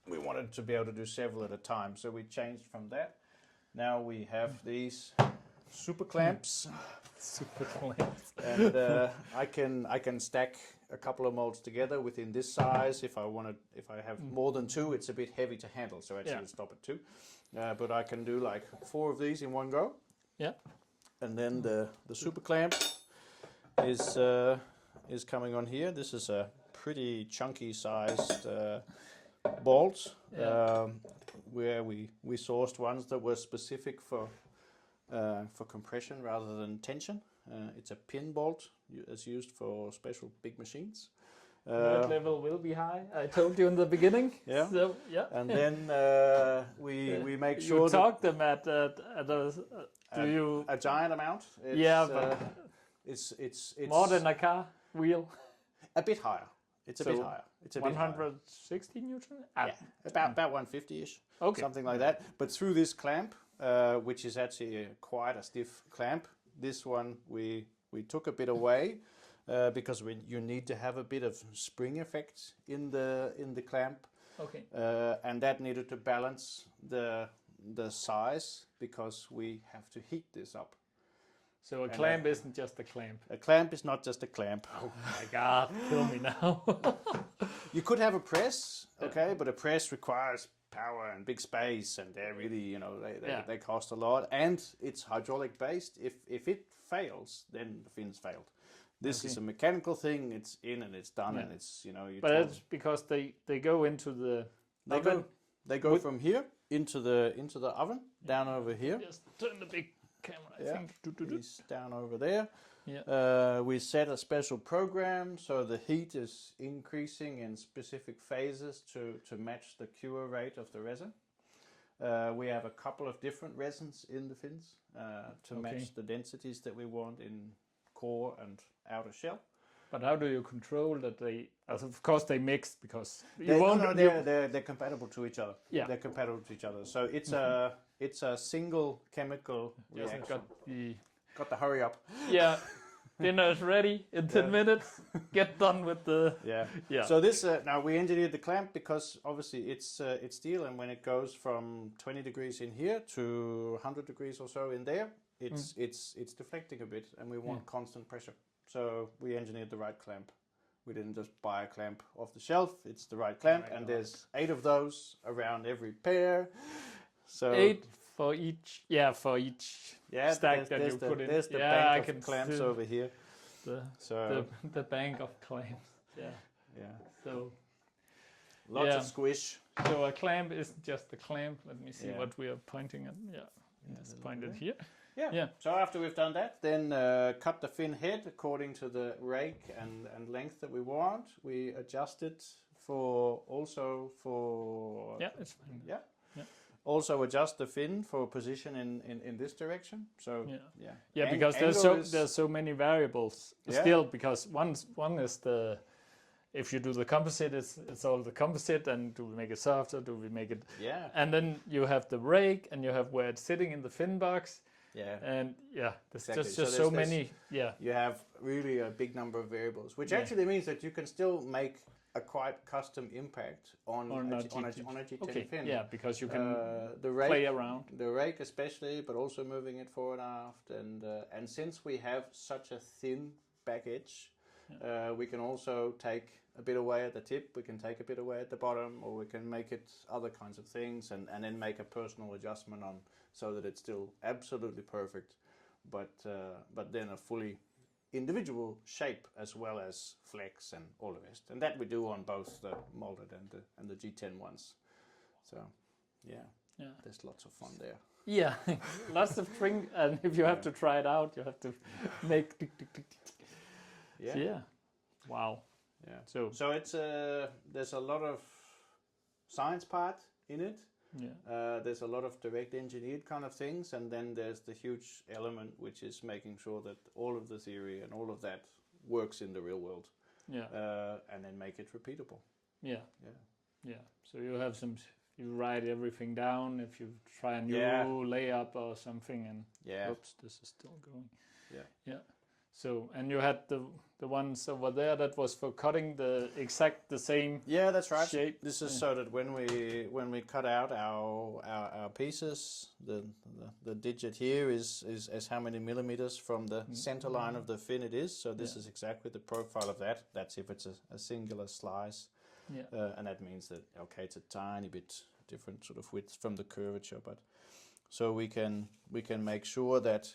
we wanted to be able to do several at a time, so we changed from that. Now we have these super clamps. And I can stack a couple of molds together within this size. If I have more than two, it's a bit heavy to handle, so actually we'll stop at two. But I can do like 4 of these in one go. Yeah. And then the super clamp is coming on here. This is a pretty chunky sized bolt where we sourced ones that were specific for compression rather than tension. It's a pin bolt as used for special big machines. That level will be high. I told you in the beginning. Yeah. So, And then we make sure you talk them at a giant amount. But it's more than a car wheel. A bit higher. It's a bit higher. It's a 160 Newton. About 150ish. Okay. Something like that. But through this clamp, which is actually quite a stiff clamp. This one we took a bit away because you need to have a bit of spring effect in the clamp. Okay. And that needed to balance the size because we have to heat this up. So a clamp isn't just a clamp. A clamp is not just a clamp. Oh my God, kill me now. You could have a press, okay, but a press requires power and big space, and they're really, they cost a lot, and it's hydraulic based. If it fails, then the fins failed. This is a mechanical thing. It's in and it's done, and it's But it's because they go into the oven. They go from here into the oven down over here. Just turn the big camera. I think. It's down over there. Yeah. We set a special program so the heat is increasing in specific phases to match the cure rate of the resin. We have a couple of different resins in the fins to match the densities that we want in core and outer shell. But how do you control that they? Of course, they mix because they're compatible to each other. Yeah, they're compatible to each other. So it's a single chemical reaction. Got to hurry up. Yeah, dinner is ready in 10 minutes. Get done with the. Yeah. So this now we engineered the clamp because obviously it's steel, and when it goes from 20 degrees in here to 100 degrees or so in there, it's deflecting a bit, and we want constant pressure. So we engineered the right clamp. We didn't just buy a clamp off the shelf. It's the right clamp, and there's 8 of those around every pair. So 8 for each. Yeah, for each stack that you put in. There's the bank of clamps over here. The bank of clamps. Yeah. So lots of squish. So a clamp isn't just a clamp. Let me see what we are pointing at. It's pointed here. Yeah. So after we've done that, then cut the fin head according to the rake and length that we want. We adjust it for. Yeah, it's fine. Yeah. Also adjust the fin for position in this direction. So because there's so many variables still, because one is the. If you do the composite, it's all the composite, and do we make it softer? Do we make it? Yeah. And then you have the rake, and you have where it's sitting in the fin box. Yeah. And there's just so many. Yeah. You have really a big number of variables, which actually means that you can still make a quite custom impact on a G10 fin. Yeah, because you can play around. The rake especially, but also moving it forward and aft. And since we have such a thin back edge, we can also take a bit away at the tip, we can take a bit away at the bottom, or we can make it other kinds of things, and then make a personal adjustment on so that it's still absolutely perfect, but then a fully individual shape as well as flex and all the rest. And that we do on both the molded and the G10 ones. So there's lots of fun there. Yeah, lots of string, and if you have to try it out, you have to make tick, tick, tick, tick. Yeah. Wow. Yeah. So it's there's a lot of science part in it. Yeah. There's a lot of direct engineered kind of things, and then there's the huge element which is making sure that all of the theory and all of that works in the real world. Yeah. And then make it repeatable. Yeah. So you have you write everything down if you try a new layup or something, and oops, this is still going. Yeah. So, and you had the ones over there that was for cutting the same. Yeah, that's right. Shape. This is so that when we cut out our pieces, the digit here is how many millimeters from the center line of the fin it is. So this is exactly the profile of that. That's if it's a singular slice. Yeah. And that means that it's a tiny bit different sort of width from the curvature, but so we can make sure that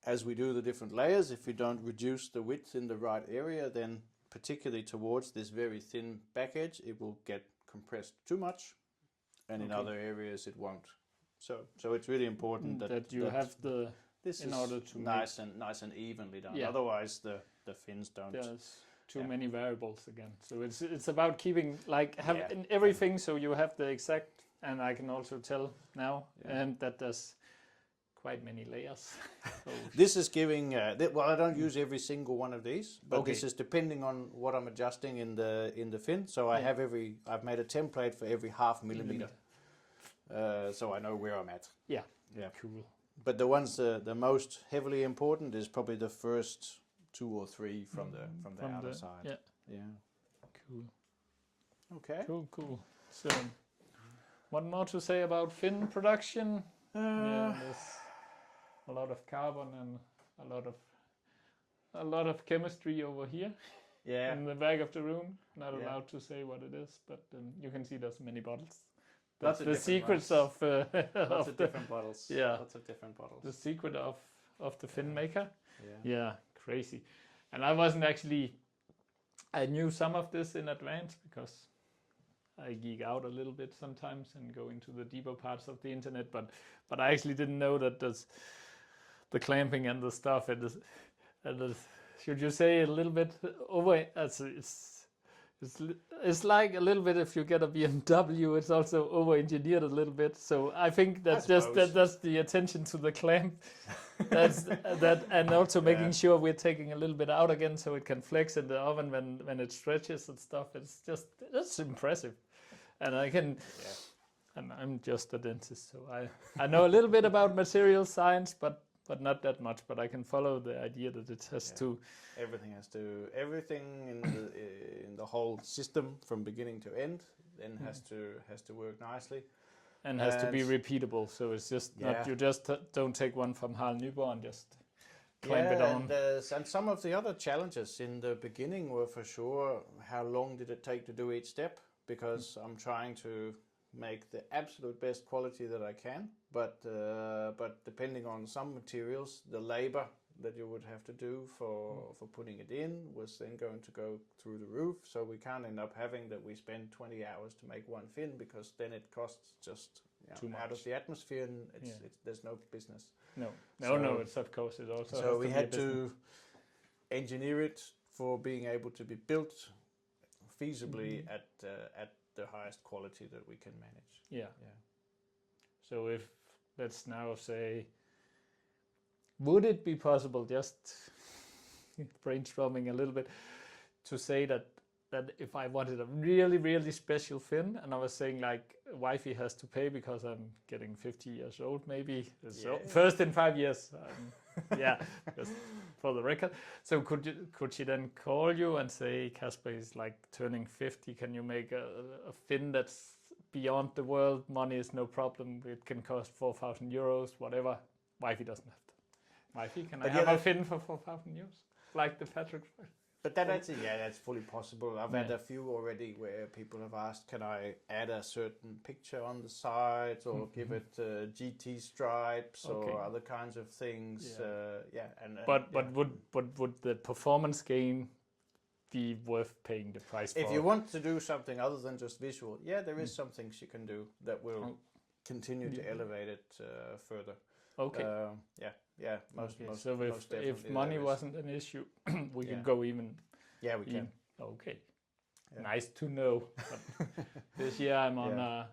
as we do the different layers, if we don't reduce the width in the right area, then particularly towards this very thin back edge, it will get compressed too much, and in other areas it won't. So it's really important that you have this in order to nice and evenly done. Yeah. Otherwise, the fins don't. There's too many variables again. So it's about keeping in everything. So you have the exact, and I can also tell now, and that there's quite many layers. This is giving. Well, I don't use every single one of these, but this is depending on what I'm adjusting in the fin. So I've made a template for every half millimeter. so I know where I'm at. Yeah. Yeah. Cool. But the ones the most heavily important is probably the first 2 or 3 from the outer side. Yeah. Yeah. Cool. Okay. Cool. So, what more to say about fin production? There's a lot of carbon and a lot of chemistry over here. Yeah. In the back of the room. Not allowed to say what it is, but you can see there's many bottles. That's the secrets ones. of Lots of different bottles. Yeah. Lots of different bottles. The secret of the fin maker. Yeah. Crazy. And I wasn't actually. I knew some of this in advance because I geek out a little bit sometimes and go into the deeper parts of the internet, but I actually didn't know that there's the clamping and the stuff. Should you say a little bit over? It's like a little bit if you get a BMW, it's also over-engineered a little bit. So I think that's that's the attention to the clamp. That's that, and also making sure we're taking a little bit out again so it can flex in the oven when it stretches and stuff. That's impressive, and I can. Yeah. And I'm just a dentist, so I know a little bit about material science, but not that much. But I can follow the idea that it has to. Everything in the whole system from beginning to end then has to work nicely. And has to be repeatable, so it's just not you just don't take one from Harald Nyborg and just clamp it on. And some of the other challenges in the beginning were for sure how long did it take to do each step, because I'm trying to make the absolute best quality that I can, but depending on some materials, the labor that you would have to do for putting it in was then going to go through the roof. So we can't end up having that we spend 20 hours to make one fin, because then it costs just too much out of the atmosphere, and there's no business. No, it's of course it also. So we had to engineer it for being able to be built feasibly at the highest quality that we can manage. Yeah. So if let's now say, would it be possible, just brainstorming a little bit, to say that if I wanted a really, really special fin, and I was saying like wifey has to pay because I'm getting 50 years old maybe, so first in 5 years, just for the record. So could she then call you and say, Kasper is like turning 50, can you make a fin that's beyond the world, money is no problem, it can cost 4,000 euros, whatever, wifey doesn't have to. Wifey, can I have a fin for 4,000 euros? Like the Patrick. But that's fully possible. I've had a few already where people have asked, can I add a certain picture on the sides or give it GT stripes or other kinds of things? But would the performance gain be worth paying the price for? If you want to do something other than just visual, there is some things you can do that will continue to elevate it further. Okay. Most so if money wasn't an issue, we could go even. Yeah, we can. Okay. Yeah. Nice to know. But this year I'm on a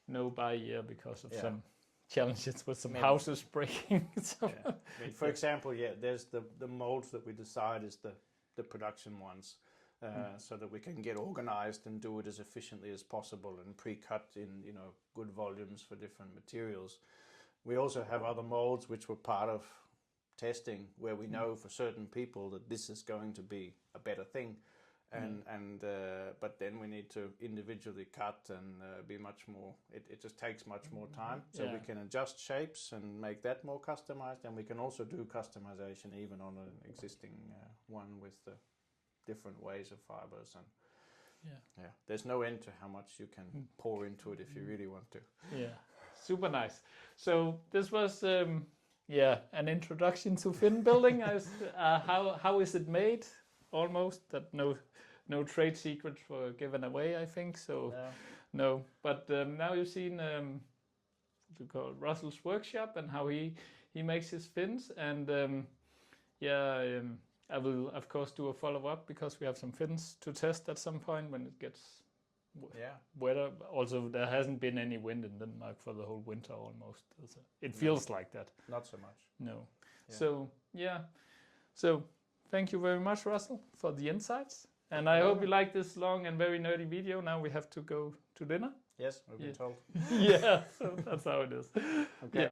no-buy year because of some challenges with some houses breaking. So. I mean, for example, there's the molds that we decide is the production ones, so that we can get organized and do it as efficiently as possible and pre-cut in good volumes for different materials. We also have other molds which were part of testing where we know for certain people that this is going to be a better thing, but then we need to individually cut and be much more. It just takes much more time, so we can adjust shapes and make that more customized, and we can also do customization even on an existing one with the different ways of fibers and. Yeah, there's no end to how much you can pour into it if you really want to. Yeah, super nice. So this was an introduction to fin building. How is it made? Almost that no trade secrets were given away, I think so. No, but now you've seen we call Russell's workshop and how he makes his fins, and I will of course do a follow-up because we have some fins to test at some point when it gets weather. Also, there hasn't been any wind in Denmark for the whole winter almost. It feels like that. Not so much. No. Yeah. So thank you very much, Russell, for the insights. And I hope you like this long and very nerdy video. Now we have to go to dinner. Yes, we've been told. Yeah, so that's how it is. Okay. Yeah.